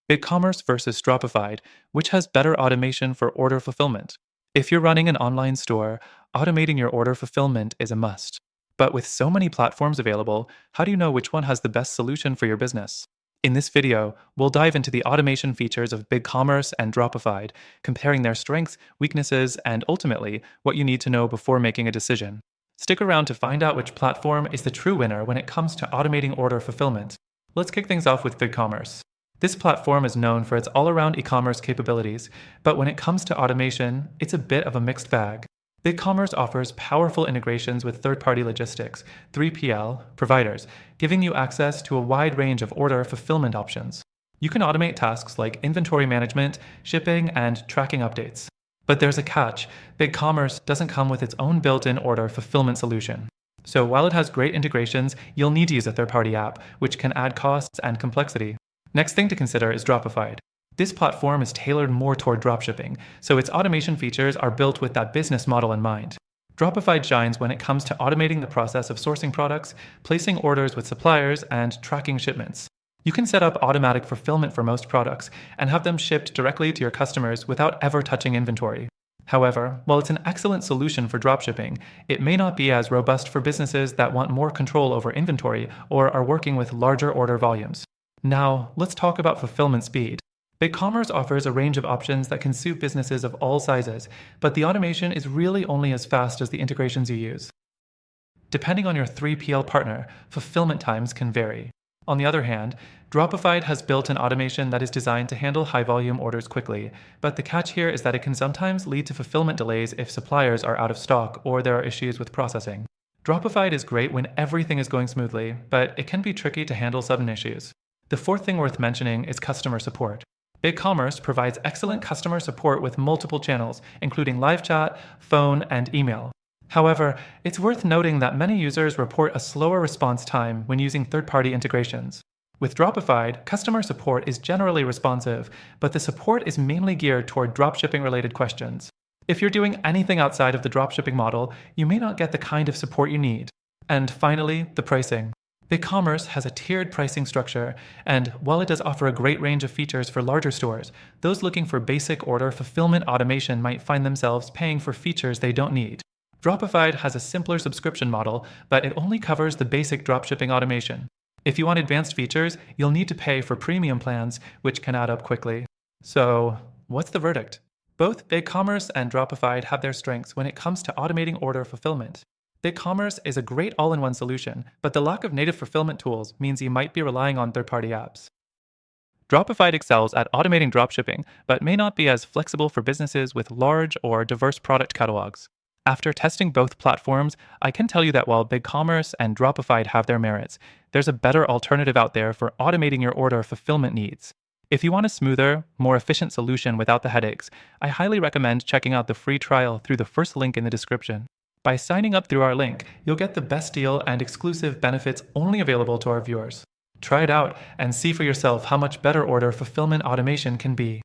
BigCommerce versus Dropified, which has better automation for order fulfillment. If you're running an online store, automating your order fulfillment is a must. But with so many platforms available, how do you know which one has the best solution for your business? In this video, we'll dive into the automation features of BigCommerce and Dropified, comparing their strengths, weaknesses, and ultimately, what you need to know before making a decision. Stick around to find out which platform is the true winner when it comes to automating order fulfillment. Let's kick things off with BigCommerce. This platform is known for its all-around e-commerce capabilities, but when it comes to automation, it's a bit of a mixed bag. BigCommerce offers powerful integrations with third-party logistics, 3PL, providers, giving you access to a wide range of order fulfillment options. You can automate tasks like inventory management, shipping, and tracking updates. But there's a catch. BigCommerce doesn't come with its own built-in order fulfillment solution. So while it has great integrations, you'll need to use a third-party app, which can add costs and complexity. Next thing to consider is Dropified. This platform is tailored more toward dropshipping, so its automation features are built with that business model in mind. Dropified shines when it comes to automating the process of sourcing products, placing orders with suppliers, and tracking shipments. You can set up automatic fulfillment for most products and have them shipped directly to your customers without ever touching inventory. However, while it's an excellent solution for dropshipping, it may not be as robust for businesses that want more control over inventory or are working with larger order volumes. Now, let's talk about fulfillment speed. BigCommerce offers a range of options that can suit businesses of all sizes, but the automation is really only as fast as the integrations you use. Depending on your 3PL partner, fulfillment times can vary. On the other hand, Dropified has built-in automation that is designed to handle high-volume orders quickly, but the catch here is that it can sometimes lead to fulfillment delays if suppliers are out of stock or there are issues with processing. Dropified is great when everything is going smoothly, but it can be tricky to handle sudden issues. The fourth thing worth mentioning is customer support. BigCommerce provides excellent customer support with multiple channels, including live chat, phone, and email. However, it's worth noting that many users report a slower response time when using third-party integrations. With Dropified, customer support is generally responsive, but the support is mainly geared toward dropshipping-related questions. If you're doing anything outside of the dropshipping model, you may not get the kind of support you need. And finally, the pricing. BigCommerce has a tiered pricing structure, and while it does offer a great range of features for larger stores, those looking for basic order fulfillment automation might find themselves paying for features they don't need. Dropified has a simpler subscription model, but it only covers the basic dropshipping automation. If you want advanced features, you'll need to pay for premium plans, which can add up quickly. So, what's the verdict? Both BigCommerce and Dropified have their strengths when it comes to automating order fulfillment. BigCommerce is a great all-in-one solution, but the lack of native fulfillment tools means you might be relying on third-party apps. Dropified excels at automating dropshipping, but may not be as flexible for businesses with large or diverse product catalogs. After testing both platforms, I can tell you that while BigCommerce and Dropified have their merits, there's a better alternative out there for automating your order fulfillment needs. If you want a smoother, more efficient solution without the headaches, I highly recommend checking out the free trial through the first link in the description. By signing up through our link, you'll get the best deal and exclusive benefits only available to our viewers. Try it out and see for yourself how much better order fulfillment automation can be.